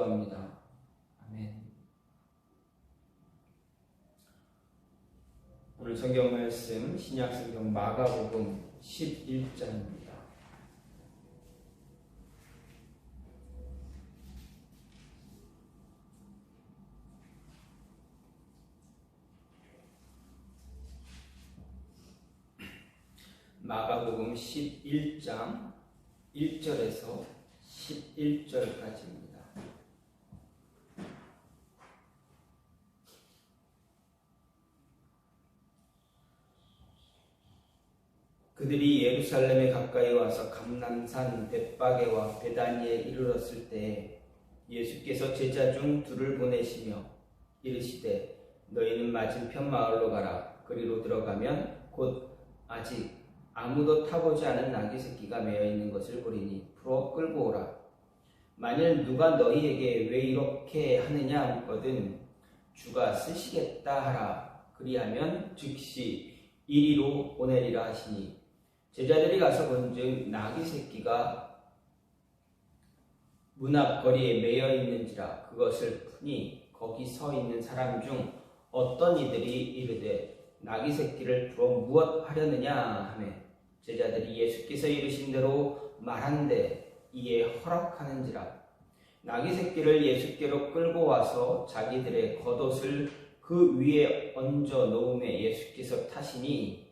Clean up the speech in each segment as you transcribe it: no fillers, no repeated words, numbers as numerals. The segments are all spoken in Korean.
기도합니다. 아멘. 오늘 성경 말씀 신약 성경 마가복음 11장입니다. 마가복음 11장 1절에서 11절까지입니다. 그들이 예루살렘에 가까이 와서 감람산 벳바게와 베다니에 이르렀을 때 예수께서 제자 중 둘을 보내시며 이르시되 너희는 맞은편 마을로 가라. 그리로 들어가면 곧 아직 아무도 타보지 않은 나귀 새끼가 매어 있는 것을 보리니 풀어 끌고 오라. 만일 누가 너희에게 왜 이렇게 하느냐 묻거든 주가 쓰시겠다 하라. 그리하면 즉시 이리로 보내리라 하시니 제자들이 가서 본즉 나귀 새끼가 문 앞 거리에 매여 있는지라. 그것을 푸니 거기 서 있는 사람 중 어떤 이들이 이르되 나귀 새끼를 풀어 무엇 하려느냐 하매 제자들이 예수께서 이르신 대로 말한데 이에 허락하는지라. 나귀 새끼를 예수께로 끌고 와서 자기들의 겉옷을 그 위에 얹어 놓음에 예수께서 타시니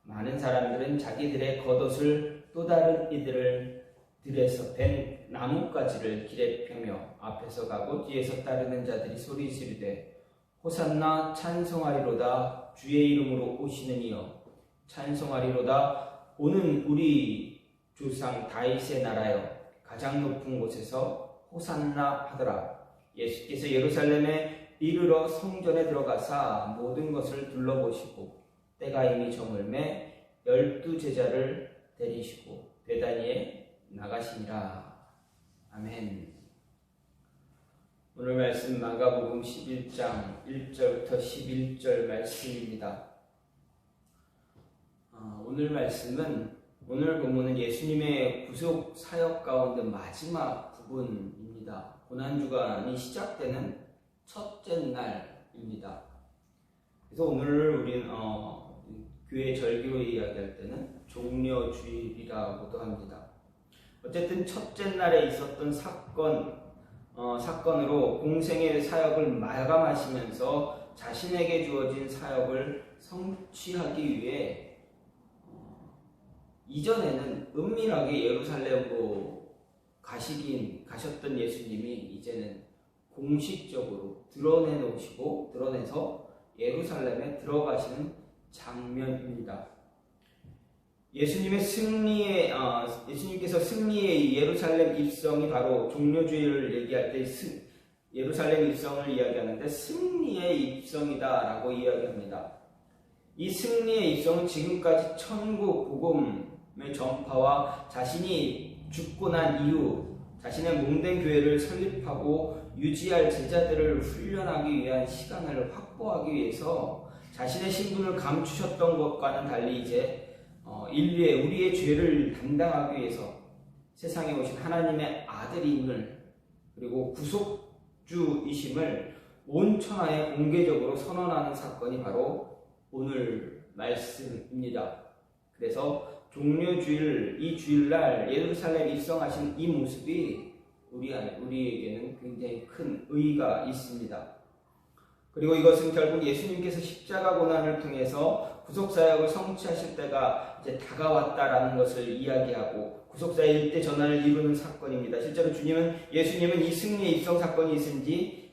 많은 사람들은 자기들의 겉옷을 또 다른 이들을 들에서 벤 나뭇가지를 길에 펴며 앞에서 가고 뒤에서 따르는 자들이 소리 지르되 호산나 찬송하리로다. 주의 이름으로 오시는 이여 찬송하리로다. 오는 우리 조상 다윗의 나라여 가장 높은 곳에서 호산나 하더라. 예수께서 예루살렘에 이르러 성전에 들어가사 모든 것을 둘러보시고 때가 이미 저물매 12 제자를 데리시고 베다니에 나가시니라. 아멘. 오늘 말씀 마가복음 11장 1절부터 11절 말씀입니다. 오늘 말씀은 오늘 본문은 예수님의 구속 사역 가운데 마지막 부분입니다. 고난주간이 시작되는 첫째 날입니다. 그래서 오늘 우리는 교회 절기로 이야기할 때는 종려주일이라고도 합니다. 어쨌든 첫째 날에 있었던 사건으로 공생의 사역을 마감하시면서 자신에게 주어진 사역을 성취하기 위해 이전에는 은밀하게 예루살렘으로 가셨던 예수님이 이제는 공식적으로 드러내서 예루살렘에 들어가시는 장면입니다. 예수님께서 승리의 예루살렘 입성이 바로 종려주일을 얘기할 때 예루살렘 입성을 이야기하는데 승리의 입성이다라고 이야기합니다. 이 승리의 입성은 지금까지 천국 복음의 전파와 자신이 죽고 난 이후 자신의 몸된 교회를 설립하고 유지할 제자들을 훈련하기 위한 시간을 확보하기 위해서 자신의 신분을 감추셨던 것과는 달리 이제 인류의 우리의 죄를 담당하기 위해서 세상에 오신 하나님의 아들임을 그리고 구속주이심을 온 천하에 공개적으로 선언하는 사건이 바로 오늘 말씀입니다. 그래서 종려주일, 이 주일날 예루살렘 입성하신 이 모습이 우리에게는 굉장히 큰 의의가 있습니다. 그리고 이것은 결국 예수님께서 십자가 고난을 통해서 구속사역을 성취하실 때가 이제 다가왔다라는 것을 이야기하고 구속사의 일대 전환을 이루는 사건입니다. 실제로 예수님은 이 승리의 입성 사건이 있은 지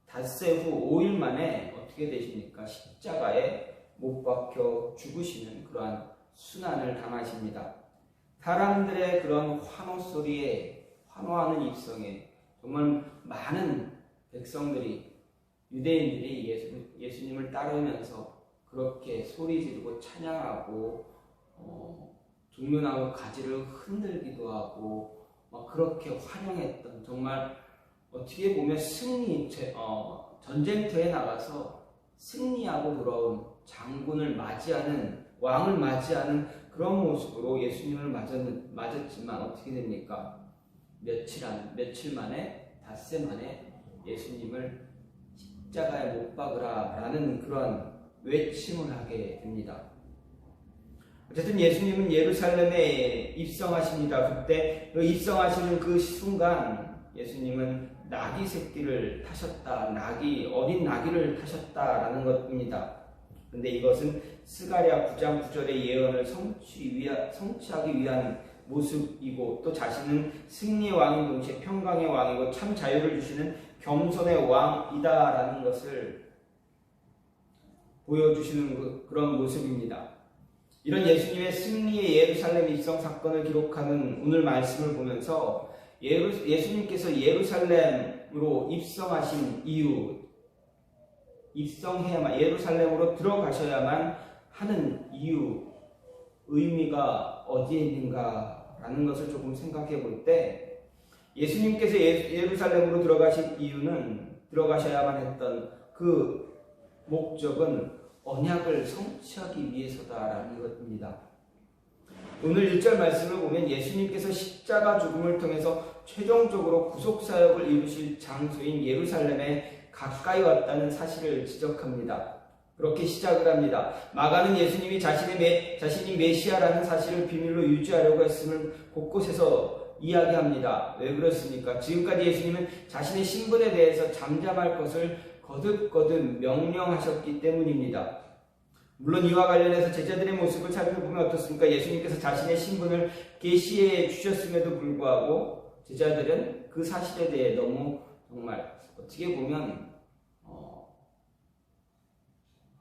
닷새 후 5일 만에 어떻게 되십니까? 십자가에 못 박혀 죽으시는 그러한 순환을 당하십니다. 사람들의 그런 환호 소리에 환호하는 입성에 정말 많은 백성들이 유대인들이 예수님을 따르면서 그렇게 소리 지르고 찬양하고 종려나무 가지를 흔들기도 하고 그렇게 환영했던 정말 어떻게 보면 전쟁터에 나가서 승리하고 돌아온 장군을 맞이하는 왕을 맞이하는 그런 모습으로 예수님을 맞았지만 어떻게 됩니까? 며칠 만에 닷새 만에 예수님을 십자가에 못 박으라 라는 그런 외침을 하게 됩니다. 어쨌든 예수님은 예루살렘에 입성하십니다. 그때 그 입성하시는 그 순간 예수님은 나귀 새끼를 타셨다, 어린 나귀를 타셨다라는 것입니다. 그런데 이것은 스가랴 9장 9절의 예언을 성취하기 위한 모습이고, 또 자신은 승리의 왕인 동시에 평강의 왕이고 참 자유를 주시는 겸손의 왕이다라는 것을 보여주시는 그런 모습입니다. 이런 예수님의 승리의 예루살렘 입성 사건을 기록하는 오늘 말씀을 보면서 예수님께서 예루살렘으로 입성하신 이유, 예루살렘으로 들어가셔야만 하는 이유, 의미가 어디에 있는가라는 것을 조금 생각해 볼 때, 예수님께서 예루살렘으로 들어가셔야만 했던 그 목적은 언약을 성취하기 위해서다라는 것입니다. 오늘 1절 말씀을 보면 예수님께서 십자가 죽음을 통해서 최종적으로 구속사역을 이루실 장소인 예루살렘에 가까이 왔다는 사실을 지적합니다. 그렇게 시작을 합니다. 마가는 예수님이 자신이 메시아라는 사실을 비밀로 유지하려고 했음을 곳곳에서 이야기합니다. 왜 그렇습니까? 지금까지 예수님은 자신의 신분에 대해서 잠잠할 것을 거듭거듭 명령하셨기 때문입니다. 물론 이와 관련해서 제자들의 모습을 살펴보면 어떻습니까? 예수님께서 자신의 신분을 계시해 주셨음에도 불구하고 제자들은 그 사실에 대해 너무 정말 어떻게 보면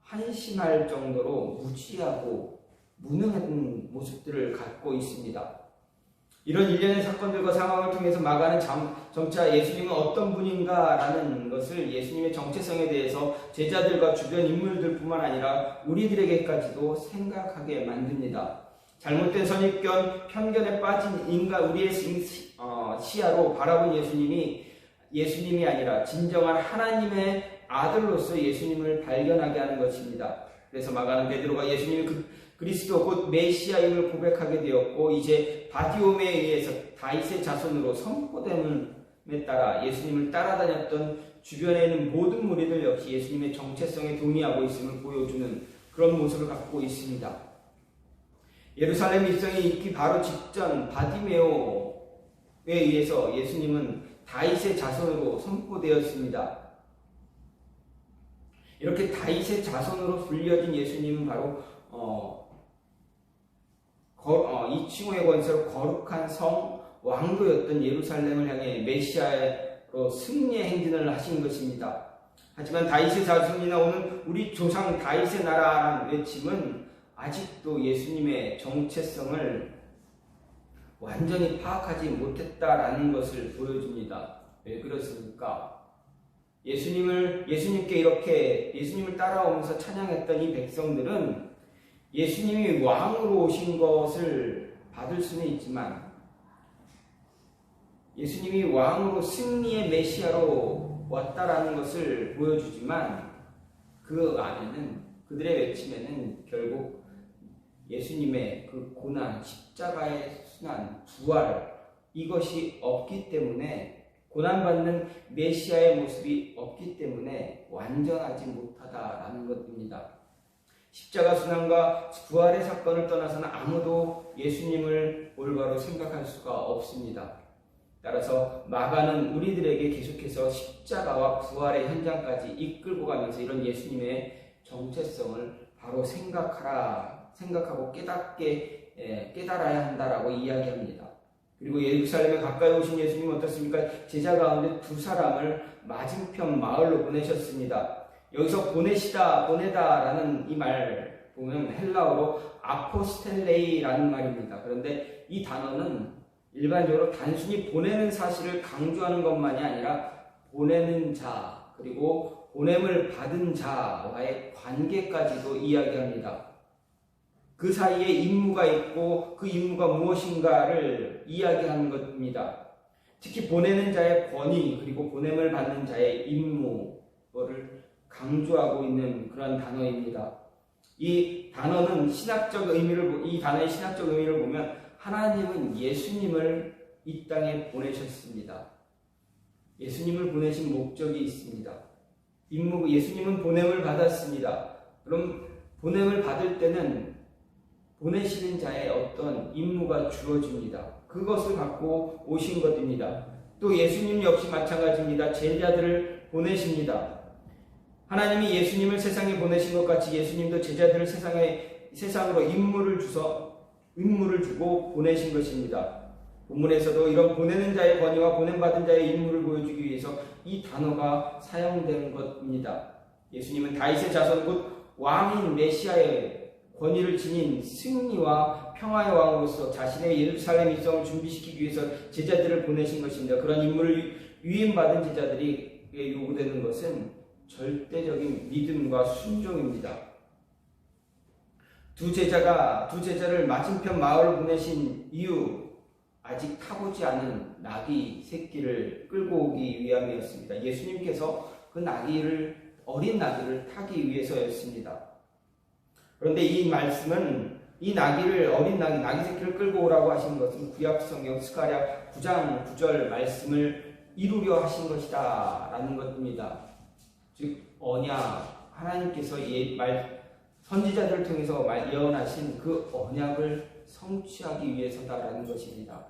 한심할 정도로 무지하고 무능한 모습들을 갖고 있습니다. 이런 일련의 사건들과 상황을 통해서 마가는 점차 예수님은 어떤 분인가라는 것을, 예수님의 정체성에 대해서 제자들과 주변 인물들뿐만 아니라 우리들에게까지도 생각하게 만듭니다. 잘못된 선입견, 편견에 빠진 우리의 시야로 바라본 예수님이 아니라 진정한 하나님의 아들로서 예수님을 발견하게 하는 것입니다. 그래서 마가는 베드로가 예수님이 그리스도 곧 메시아임을 고백하게 되었고, 이제 바디오메에 의해서 다윗의 자손으로 선포됨에 따라 예수님을 따라다녔던 주변에 있는 모든 무리들 역시 예수님의 정체성에 동의하고 있음을 보여주는 그런 모습을 갖고 있습니다. 예루살렘 입성이 있기 바로 직전 바디메오에 의해서 예수님은 다윗의 자손으로 선포되었습니다. 이렇게 다윗의 자손으로 불려진 예수님은 바로 이 칭호의 권세로 거룩한 성 왕도였던 예루살렘을 향해 메시아로 승리의 행진을 하신 것입니다. 하지만 다윗의 자손이나 오는 우리 조상 다윗의 나라라는 외침은 아직도 예수님의 정체성을 완전히 파악하지 못했다라는 것을 보여줍니다. 왜 그렇습니까? 예수님께 이렇게 예수님을 따라오면서 찬양했던 이 백성들은 예수님이 왕으로 오신 것을 받을 수는 있지만, 예수님이 왕으로 승리의 메시아로 왔다라는 것을 보여주지만, 그 안에는, 그들의 외침에는 결국 예수님의 그 고난, 십자가의 순환, 부활, 이것이 없기 때문에, 고난받는 메시아의 모습이 없기 때문에 완전하지 못하다라는 것입니다. 십자가 순환과 부활의 사건을 떠나서는 아무도 예수님을 올바로 생각할 수가 없습니다. 따라서 마가는 우리들에게 계속해서 십자가와 부활의 현장까지 이끌고 가면서 이런 예수님의 정체성을 바로 생각하고 깨달아야 한다라고 이야기합니다. 그리고 예루살렘에 가까이 오신 예수님은 어떻습니까? 제자 가운데 2사람을 맞은편 마을로 보내셨습니다. 여기서 보내다라는 이 말 보면 헬라어로 아포스텔레이라는 말입니다. 그런데 이 단어는 일반적으로 단순히 보내는 사실을 강조하는 것만이 아니라 보내는 자, 그리고 보냄을 받은 자와의 관계까지도 이야기합니다. 그 사이에 임무가 있고 그 임무가 무엇인가를 이야기하는 것입니다. 특히 보내는 자의 권위, 그리고 보냄을 받는 자의 임무를 강조하고 있는 그런 단어입니다. 이 단어의 신학적 의미를 보면 하나님은 예수님을 이 땅에 보내셨습니다. 예수님을 보내신 목적이 있습니다. 예수님은 보냄을 받았습니다. 그럼 보냄을 받을 때는 보내시는 자의 어떤 임무가 주어집니다. 그것을 갖고 오신 것입니다. 또 예수님 역시 마찬가지입니다. 제자들을 보내십니다. 하나님이 예수님을 세상에 보내신 것 같이 예수님도 제자들을 세상으로 임무를 주고 보내신 것입니다. 본문에서도 이런 보내는 자의 권위와 보냄받은 자의 임무를 보여주기 위해서 이 단어가 사용되는 것입니다. 예수님은 다윗의 자손 곧 왕인 메시아의 권위를 지닌 승리와 평화의 왕으로서 자신의 예루살렘 입성을 준비시키기 위해서 제자들을 보내신 것입니다. 그런 임무를 위임받은 제자들이 요구되는 것은 절대적인 믿음과 순종입니다. 두 제자를 맞은편 마을로 보내신 이유, 아직 타보지 않은 나귀 새끼를 끌고 오기 위함이었습니다. 예수님께서 그 어린 나귀를 타기 위해서였습니다. 그런데 이 말씀은 어린 나귀 새끼를 끌고 오라고 하신 것은 구약성경 스가랴 9장 9절 말씀을 이루려 하신 것이다 라는 것입니다. 즉 언약, 하나님께서 선지자들을 통해서 예언하신 그 언약을 성취하기 위해서다라는 것입니다.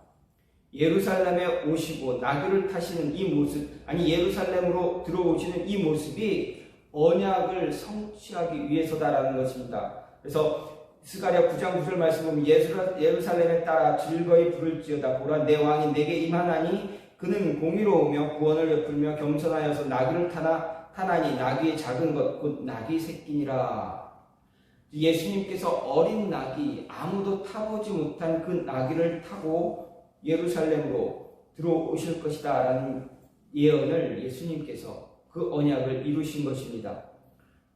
예루살렘에 오시고 나귀를 타시는 이 모습, 예루살렘으로 들어오시는 이 모습이 언약을 성취하기 위해서다라는 것입니다. 그래서 스가랴 9장 9절 말씀 보면 예루살렘에 따라 즐거이 부를지어다. 보라, 내 왕이 내게 임하나니 그는 공의로우며 구원을 베풀며 겸손하여서 나귀를 타나니 나귀의 작은 것 곧 나귀 새끼니라. 예수님께서 어린 나귀, 아무도 타보지 못한 그 나귀를 타고 예루살렘으로 들어오실 것이다 라는 예언을 예수님께서 그 언약을 이루신 것입니다.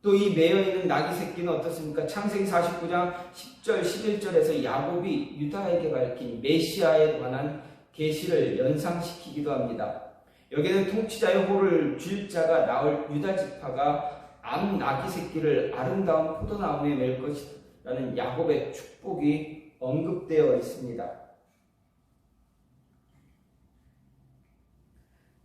또 이 매여있는 나귀 새끼는 어떻습니까? 창세기 49장 10절 11절에서 야곱이 유다에게 밝힌 메시아에 관한 계시를 연상시키기도 합니다. 여기는 통치자의 호를 줄 자가 나올 유다 지파가 암 나귀 새끼를 아름다운 포도나무에 맬 것이라는 야곱의 축복이 언급되어 있습니다.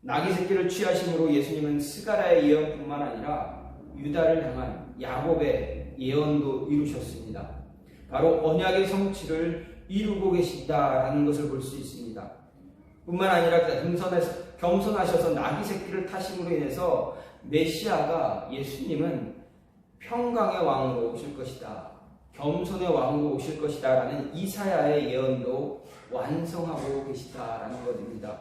나귀 새끼를 취하심으로 예수님은 스가랴의 예언뿐만 아니라 유다를 향한 야곱의 예언도 이루셨습니다. 바로 언약의 성취를 이루고 계시다라는 것을 볼 수 있습니다. 뿐만 아니라 겸손하셔서 나귀 새끼를 타심으로 인해서 메시아가, 예수님은 평강의 왕으로 오실 것이다, 겸손의 왕으로 오실 것이다 라는 이사야의 예언도 완성하고 계시다라는 것입니다.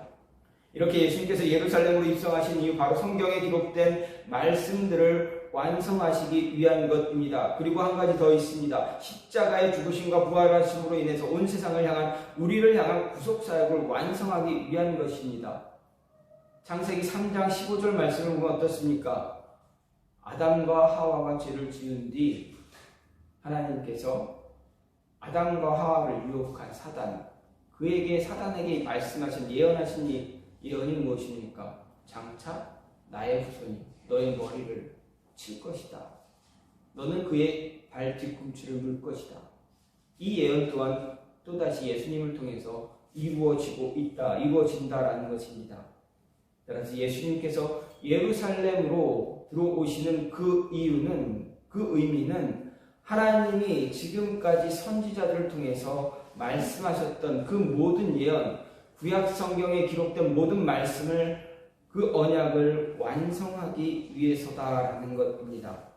이렇게 예수님께서 예루살렘으로 입성하신 이유, 바로 성경에 기록된 말씀들을 완성하시기 위한 것입니다. 그리고 한 가지 더 있습니다. 십자가의 죽으심과 부활하심으로 인해서 온 세상을 향한, 우리를 향한 구속사역을 완성하기 위한 것입니다. 창세기 3장 15절 말씀을 보면 어떻습니까? 아담과 하와가 죄를 지은 뒤 하나님께서 아담과 하와를 유혹한 사단에게 말씀하신, 예언하신 예언이 무엇입니까? 장차 나의 후손이 너의 머리를 칠 것이다. 너는 그의 발 뒤꿈치를 물 것이다. 이 예언 또한 또다시 예수님을 통해서 이루어진다라는 것입니다. 따라서 예수님께서 예루살렘으로 들어오시는 그 의미는 하나님이 지금까지 선지자들을 통해서 말씀하셨던 그 모든 예언, 구약 성경에 기록된 모든 말씀을, 그 언약을 완성하기 위해서다라는 것입니다.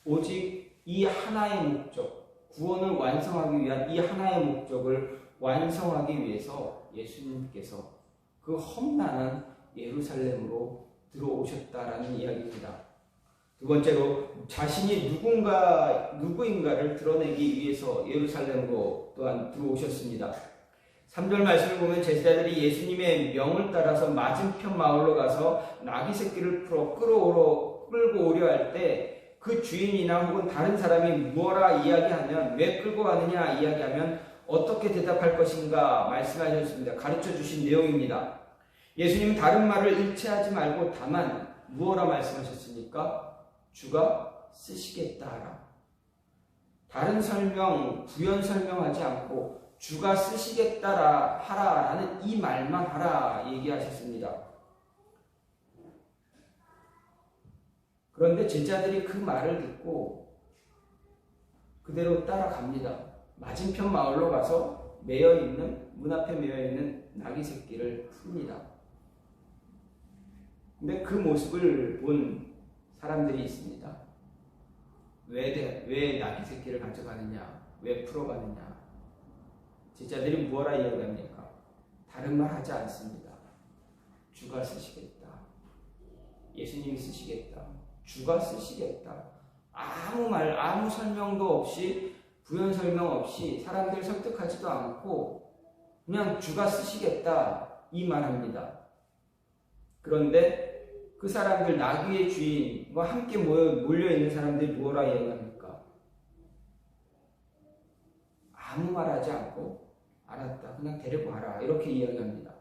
오직 이 하나의 목적, 구원을 완성하기 위한 이 하나의 목적을 완성하기 위해서 예수님께서 그 험난한 예루살렘으로 들어오셨다라는 이야기입니다. 두 번째로, 자신이 누구인가를 드러내기 위해서 예루살렘으로 또한 들어오셨습니다. 3절 말씀을 보면 제자들이 예수님의 명을 따라서 맞은편 마을로 가서 나귀 새끼를 끌고 오려 할 때 그 주인이나 혹은 다른 사람이 무엇라 이야기하면, 왜 끌고 가느냐 이야기하면 어떻게 대답할 것인가 말씀하셨습니다. 가르쳐 주신 내용입니다. 예수님은 다른 말을 일체하지 말고 다만 무엇라 말씀하셨습니까? 주가 쓰시겠다 하라. 다른 부연 설명하지 않고 주가 쓰시겠다 하라라는 이 말만 하라 얘기하셨습니다. 그런데 제자들이 그 말을 듣고 그대로 따라갑니다. 맞은편 마을로 가서 문 앞에 매여있는 나귀 새끼를 풉니다. 근데 그 모습을 본 사람들이 있습니다. 왜 나귀 새끼를 가져가느냐? 왜 풀어가느냐? 제자들이 뭐라 이야기합니까? 다른 말 하지 않습니다. 주가 쓰시겠다. 예수님이 쓰시겠다. 주가 쓰시겠다. 아무 설명도 없이, 부연 설명 없이, 사람들 설득하지도 않고 그냥 주가 쓰시겠다 이 말합니다. 그런데 그 사람들, 나귀의 주인과 함께 몰려있는 사람들이 뭐라 이야기합니까? 아무 말하지 않고 알았다, 그냥 데리고 가라, 이렇게 이야기합니다.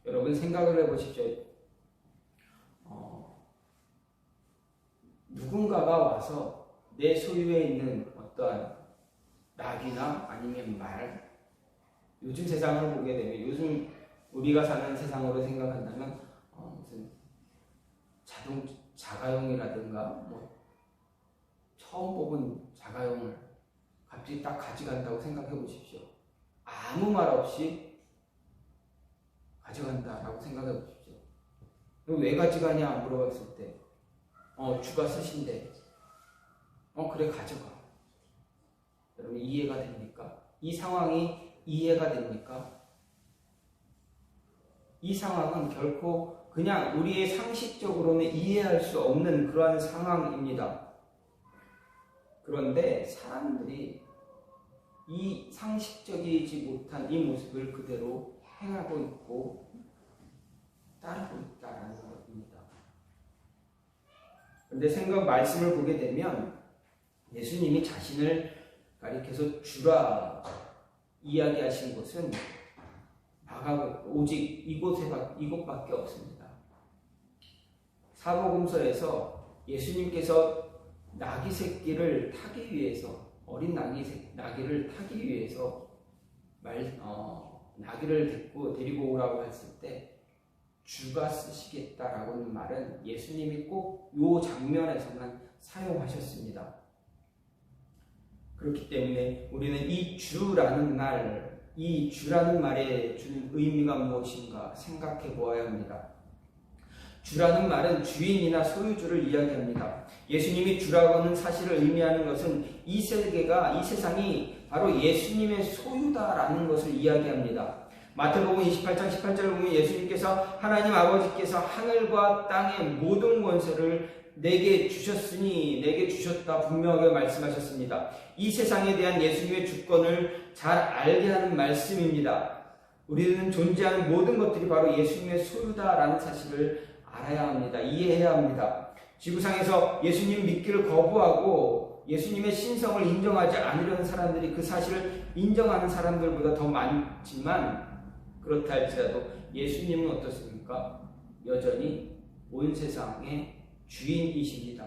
여러분 생각을 해보십시오. 누군가가 와서 내 소유에 있는 어떠한 나귀나 아니면 말, 요즘 세상을 보게 되면, 요즘 우리가 사는 세상으로 생각한다면 무슨 자가용이라든가 처음 뽑은 자가용을 갑자기 딱 가져간다고 생각해 보십시오. 아무 말 없이 가져간다라고 생각해 보십시오. 왜 가져가냐 물어봤을 때 주가 쓰신대. 그래, 가져가. 여러분 이해가 됩니까? 이 상황이 이해가 됩니까? 이 상황은 결코 그냥 우리의 상식적으로는 이해할 수 없는 그러한 상황입니다. 그런데 사람들이 이 상식적이지 못한 이 모습을 그대로 행하고 있고 따르고 있다는 것입니다. 그런데 말씀을 보게 되면 예수님이 자신을 가리켜서 주라 이야기하신 곳은 오직 이곳밖에 없습니다. 사복음서에서 예수님께서 나귀 새끼를 타기 위해서, 어린 나귀를 타기 위해서 나귀를 데리고 오라고 했을 때 주가 쓰시겠다라고는 말은 예수님이 꼭 이 장면에서만 사용하셨습니다. 그렇기 때문에 우리는 이 주라는 말에 주는 의미가 무엇인가 생각해 보아야 합니다. 주라는 말은 주인이나 소유주를 이야기합니다. 예수님이 주라고 하는 사실을 의미하는 것은 이 세상이 바로 예수님의 소유다라는 것을 이야기합니다. 마태복음 28장 18절을 보면 예수님께서 하나님 아버지께서 하늘과 땅의 모든 권세를 내게 주셨다 분명하게 말씀하셨습니다. 이 세상에 대한 예수님의 주권을 잘 알게 하는 말씀입니다. 우리는 존재하는 모든 것들이 바로 예수님의 소유다라는 사실을 알아야 합니다. 이해해야 합니다. 지구상에서 예수님 믿기를 거부하고 예수님의 신성을 인정하지 않으려는 사람들이 그 사실을 인정하는 사람들보다 더 많지만, 그렇다 할지라도 예수님은 어떻습니까? 여전히 온 세상의 주인이십니다.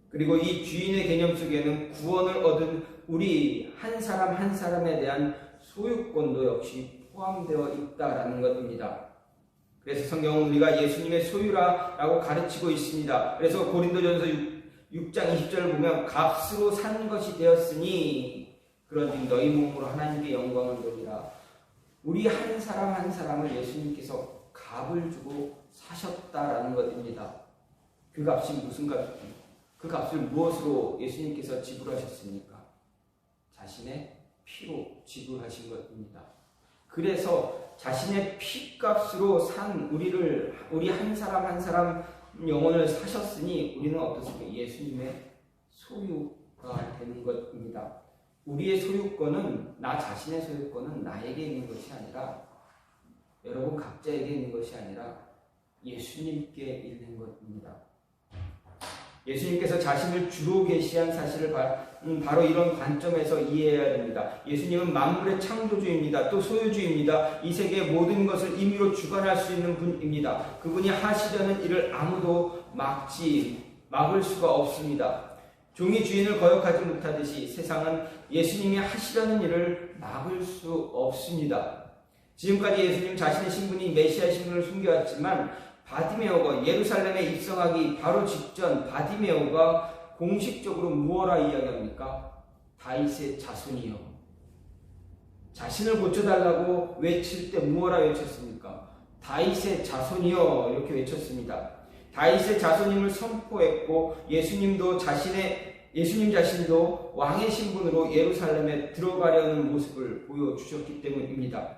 그리고 이 주인의 개념 속에는 구원을 얻은 우리 한 사람 한 사람에 대한 소유권도 역시 포함되어 있다라는 것입니다. 그래서 성경은 우리가 예수님의 소유라고 가르치고 있습니다. 그래서 고린도전서 6장 20절을 보면 값으로 산 것이 되었으니 그런즉 너희 몸으로 하나님께 영광을 돌리라. 우리 한 사람 한 사람을 예수님께서 값을 주고 사셨다라는 것입니다. 그 값이 무슨 값입니까? 그 값을 무엇으로 예수님께서 지불하셨습니까? 자신의 피로 지불하신 것입니다. 그래서 자신의 피값으로 산 우리 한 사람 한 사람 영혼을 사셨으니 우리는 어떻습니까? 예수님의 소유가 되는 것입니다. 우리의 소유권은, 나 자신의 소유권은 나에게 있는 것이 아니라, 여러분 각자에게 있는 것이 아니라 예수님께 있는 것입니다. 예수님께서 자신을 주로 계시한 사실을 바로 이런 관점에서 이해해야 됩니다. 예수님은 만물의 창조주입니다. 또 소유주입니다. 이 세계의 모든 것을 임의로 주관할 수 있는 분입니다. 그분이 하시려는 일을 아무도 막을 수가 없습니다. 종이 주인을 거역하지 못하듯이 세상은 예수님이 하시려는 일을 막을 수 없습니다. 지금까지 예수님 자신의 신분이 메시아 신분을 숨겨왔지만 바디메오가 예루살렘에 입성하기 바로 직전 바디메오가 공식적으로 무엇라 이야기합니까? 다윗의 자손이요. 자신을 고쳐달라고 외칠 때 무엇라 외쳤습니까? 다윗의 자손이요 이렇게 외쳤습니다. 다윗의 자손임을 선포했고 예수님 자신도 왕의 신분으로 예루살렘에 들어가려는 모습을 보여주셨기 때문입니다.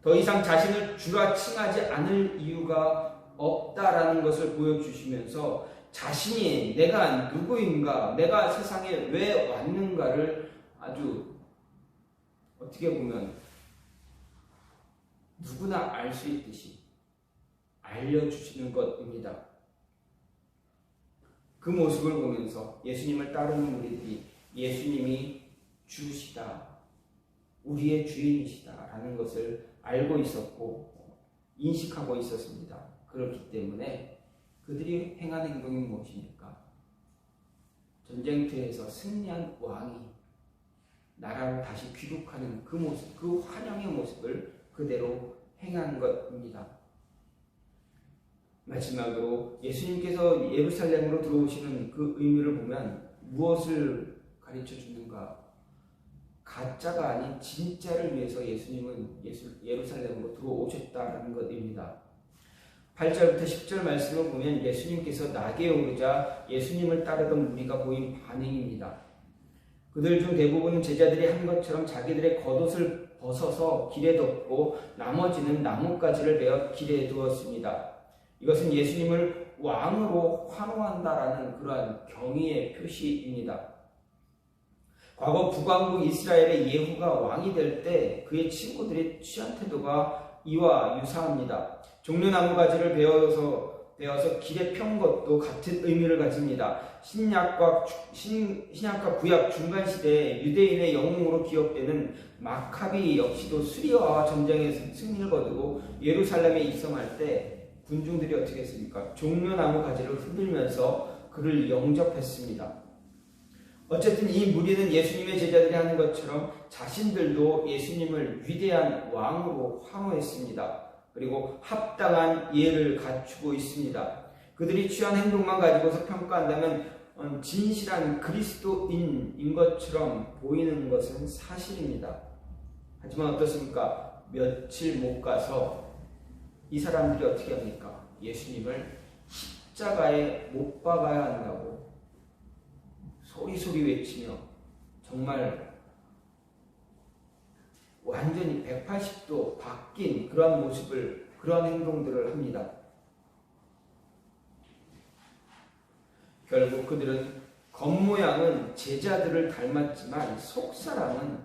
더 이상 자신을 주라 칭하지 않을 이유가 없다라는 것을 보여주시면서 자신이 내가 누구인가, 내가 세상에 왜 왔는가를 아주 어떻게 보면 누구나 알 수 있듯이 알려주시는 것입니다. 그 모습을 보면서 예수님을 따르는 우리들이 예수님이 주시다, 우리의 주인이시다라는 것을 알고 있었고 인식하고 있었습니다. 그렇기 때문에 그들이 행한 행동이 무엇입니까? 전쟁터에서 승리한 왕이 나라를 다시 귀국하는 그 모습, 그 환영의 모습을 그대로 행한 것입니다. 마지막으로 예수님께서 예루살렘으로 들어오시는 그 의미를 보면 무엇을 가르쳐 주는가? 가짜가 아닌 진짜를 위해서 예수님은 예루살렘으로 들어오셨다는 것입니다. 8절부터 10절 말씀을 보면 예수님께서 낙에 오르자 예수님을 따르던 무리가 보인 반응입니다. 그들 중 대부분은 제자들이 한 것처럼 자기들의 겉옷을 벗어서 길에 덮고 나머지는 나뭇가지를 베어 길에 두었습니다. 이것은 예수님을 왕으로 환호한다라는 그러한 경의의 표시입니다. 과거 북왕국 이스라엘의 예후가 왕이 될 때 그의 친구들의 취한 태도가 이와 유사합니다. 종려나무 가지를 베어서 길에 편 것도 같은 의미를 가집니다. 신약과 구약 중간 시대에 유대인의 영웅으로 기억되는 마카비 역시도 수리아와 전쟁에서 승리를 거두고 예루살렘에 입성할 때 군중들이 어떻게 했습니까? 종려나무 가지를 흔들면서 그를 영접했습니다. 어쨌든 이 무리는 예수님의 제자들이 하는 것처럼 자신들도 예수님을 위대한 왕으로 환호했습니다. 그리고 합당한 예를 갖추고 있습니다. 그들이 취한 행동만 가지고서 평가한다면 진실한 그리스도인인 것처럼 보이는 것은 사실입니다. 하지만 어떻습니까? 며칠 못 가서 이 사람들이 어떻게 합니까? 예수님을 십자가에 못 박아야 한다고 소리소리 외치며 정말 완전히 180도 바뀐 그러한 모습을, 그러한 행동들을 합니다. 결국 그들은 겉모양은 제자들을 닮았지만 속사람은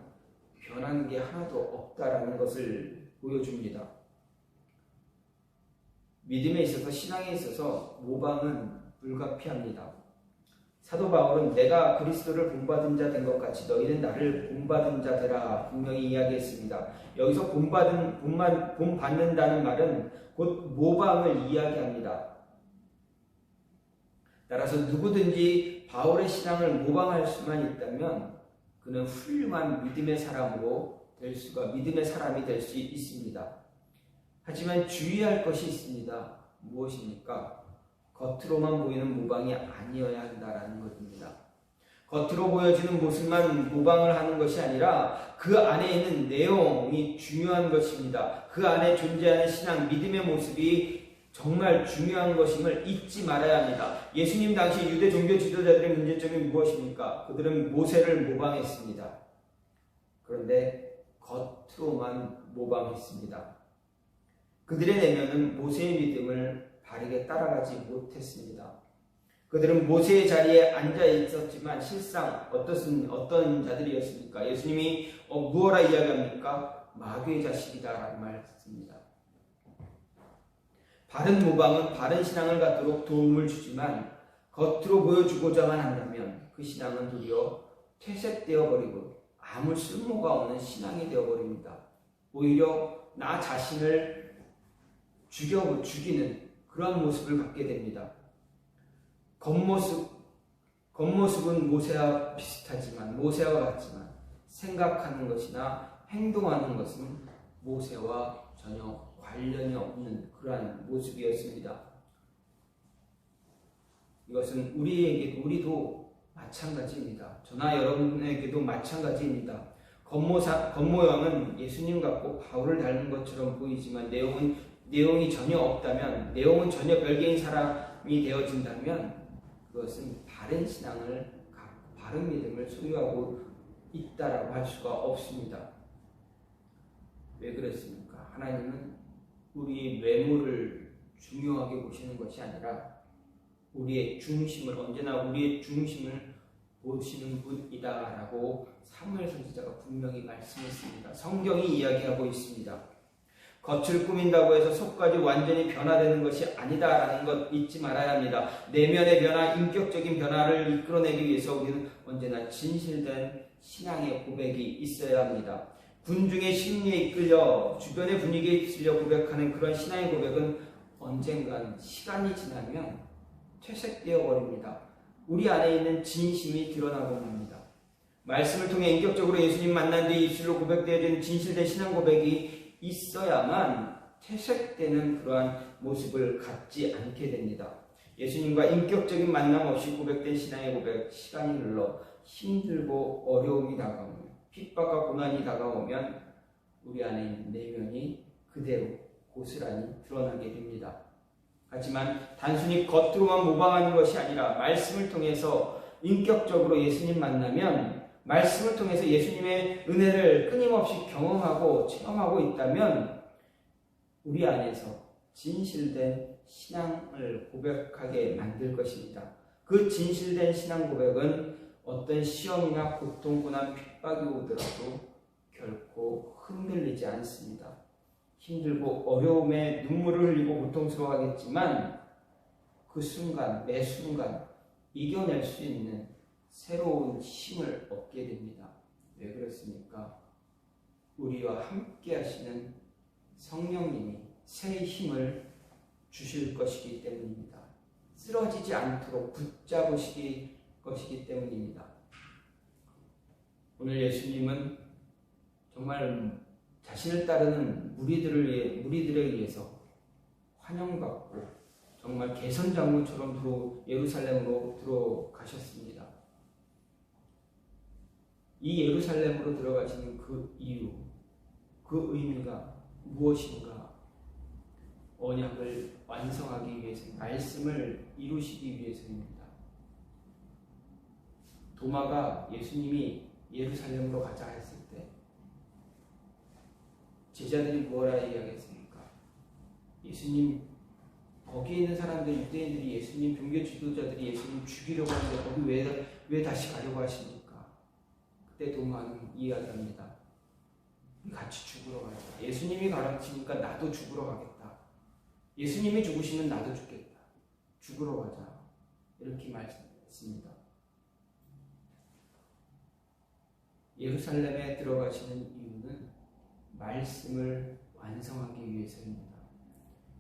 변한 게 하나도 없다라는 것을 보여줍니다. 믿음에 있어서, 신앙에 있어서 모방은 불가피합니다. 사도 바울은 내가 그리스도를 본받은 자 된 것 같이 너희는 나를 본받은 자 되라 분명히 이야기했습니다. 여기서 본받는다는 말은 곧 모방을 이야기합니다. 따라서 누구든지 바울의 신앙을 모방할 수만 있다면 그는 훌륭한 믿음의 사람이 될 수 있습니다. 하지만 주의할 것이 있습니다. 무엇입니까? 겉으로만 보이는 모방이 아니어야 한다라는 것입니다. 겉으로 보여지는 모습만 모방을 하는 것이 아니라 그 안에 있는 내용이 중요한 것입니다. 그 안에 존재하는 신앙, 믿음의 모습이 정말 중요한 것임을 잊지 말아야 합니다. 예수님 당시 유대 종교 지도자들의 문제점이 무엇입니까? 그들은 모세를 모방했습니다. 그런데 겉으로만 모방했습니다. 그들의 내면은 모세의 믿음을 바르게 따라가지 못했습니다. 그들은 모세의 자리에 앉아 있었지만 실상 어떤 자들이었습니까? 예수님이 무엇라 이야기합니까? 마귀의 자식이다라는 말을 했습니다. 바른 모방은 바른 신앙을 갖도록 도움을 주지만 겉으로 보여주고자만 한다면 그 신앙은 도리어 퇴색되어 버리고 아무 쓸모가 없는 신앙이 되어버립니다. 오히려 나 자신을 죽이는 그런 모습을 갖게 됩니다. 겉모습은 모세와 같지만 생각하는 것이나 행동하는 것은 모세와 전혀 관련이 없는 그러한 모습이었습니다. 이것은 우리도 마찬가지입니다. 저나 여러분에게도 마찬가지입니다. 겉모양은 예수님 같고 바울을 닮은 것처럼 보이지만 내용이 전혀 없다면, 내용은 전혀 별개인 사람이 되어진다면 그것은 바른 신앙을 갖고 바른 믿음을 소유하고 있다라고 할 수가 없습니다. 왜 그렇습니까? 하나님은 우리의 외모를 중요하게 보시는 것이 아니라 우리의 중심을, 언제나 우리의 중심을 보시는 분이다라고 사무엘 선지자가 분명히 말씀했습니다. 성경이 이야기하고 있습니다. 겉을 꾸민다고 해서 속까지 완전히 변화되는 것이 아니다라는 것 잊지 말아야 합니다. 내면의 변화, 인격적인 변화를 이끌어내기 위해서 우리는 언제나 진실된 신앙의 고백이 있어야 합니다. 군중의 심리에 이끌려 주변의 분위기에 휩쓸려 고백하는 그런 신앙의 고백은 언젠간 시간이 지나면 퇴색되어 버립니다. 우리 안에 있는 진심이 드러나고 맙니다. 말씀을 통해 인격적으로 예수님 만난 뒤 입술로 고백되어진 진실된 신앙 고백이 있어야만 퇴색되는 그러한 모습을 갖지 않게 됩니다. 예수님과 인격적인 만남 없이 고백된 신앙의 고백, 시간이 흘러 힘들고 어려움이 다가오면, 핍박과 고난이 다가오면 우리 안에 있는 내면이 그대로 고스란히 드러나게 됩니다. 하지만 단순히 겉으로만 모방하는 것이 아니라 말씀을 통해서 인격적으로 예수님 만나면, 말씀을 통해서 예수님의 은혜를 끊임없이 경험하고 체험하고 있다면 우리 안에서 진실된 신앙을 고백하게 만들 것입니다. 그 진실된 신앙 고백은 어떤 시험이나 고통, 고난, 핍박이 오더라도 결코 흔들리지 않습니다. 힘들고 어려움에 눈물을 흘리고 고통스러워하겠지만 그 순간, 매 순간 이겨낼 수 있는 새로운 힘을 얻게 됩니다. 왜 그렇습니까? 우리와 함께 하시는 성령님이 새 힘을 주실 것이기 때문입니다. 쓰러지지 않도록 붙잡으시기 것이기 때문입니다. 오늘 예수님은 정말 자신을 따르는 무리들에 의해서 환영받고 정말 개선장로처럼 예루살렘으로 들어가셨습니다. 이 예루살렘으로 들어가시는 그 이유, 그 의미가 무엇인가? 언약을 완성하기 위해서, 말씀을 이루시기 위해서입니다. 도마가 예수님이 예루살렘으로 가자 했을 때 제자들이 뭐라 이야기했습니까? 예수님, 거기에 있는 사람들, 유대인들이 예수님, 종교 지도자들이 예수님 죽이려고 하는데 거기 왜 다시 가려고 하십니까? 그때 도마는 이야기합니다. 같이 죽으러 가자. 예수님이 가르치니까 나도 죽으러 가겠다. 예수님이 죽으시면 나도 죽겠다. 죽으러 가자. 이렇게 말씀했습니다. 예루살렘에 들어가시는 이유는 말씀을 완성하기 위해서입니다.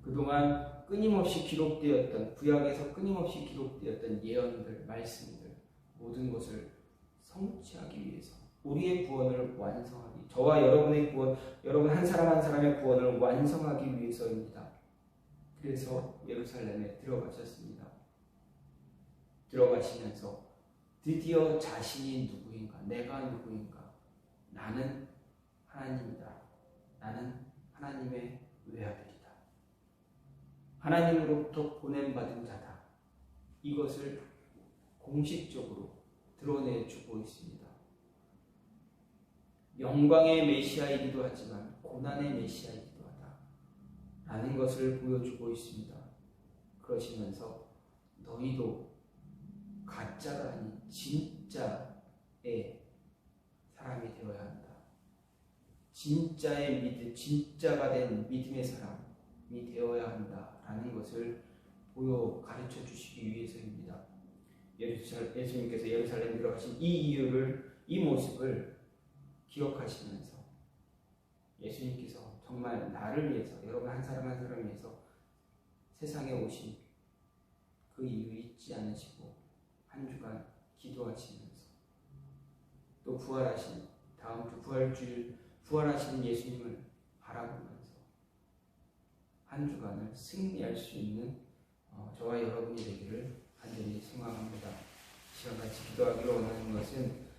그동안 끊임없이 기록되었던, 구약에서 끊임없이 기록되었던 예언들, 말씀들, 모든 것을 성취하기 위해서, 우리의 구원을 완성하기, 저와 여러분의 구원, 여러분 한 사람 한 사람의 구원을 완성하기 위해서입니다. 그래서 예루살렘에 들어가셨습니다. 들어가시면서 드디어 자신이 누구인가, 내가 누구인가, 나는 하나님이다. 나는 하나님의 외아들이다. 하나님으로부터 보냄받은 자다. 이것을 공식적으로 드러내주고 있습니다. 영광의 메시아이기도 하지만 고난의 메시아이기도 하다. 라는 것을 보여주고 있습니다. 그러시면서 너희도 가짜가 아닌 진짜의 사람이 되어야 한다. 진짜의 믿음, 진짜가 된 믿음의 사람이 되어야 한다라는 것을 가르쳐 주시기 위해서입니다. 예수님께서 예루살렘에 들어가신 이 이유를, 이 모습을 기억하시면서 예수님께서 정말 나를 위해서, 여러분 한 사람 한 사람을 위해서 세상에 오신 그 이유 잊지 않으시고 한 주간 기도하시면서 또 부활하신 다음 주 부활하시는 예수님을 바라보면서 한 주간을 승리할 수 있는 저와 여러분이 되기를 간절히 생각합니다. 시간 같이 기도하기로 원하는 것은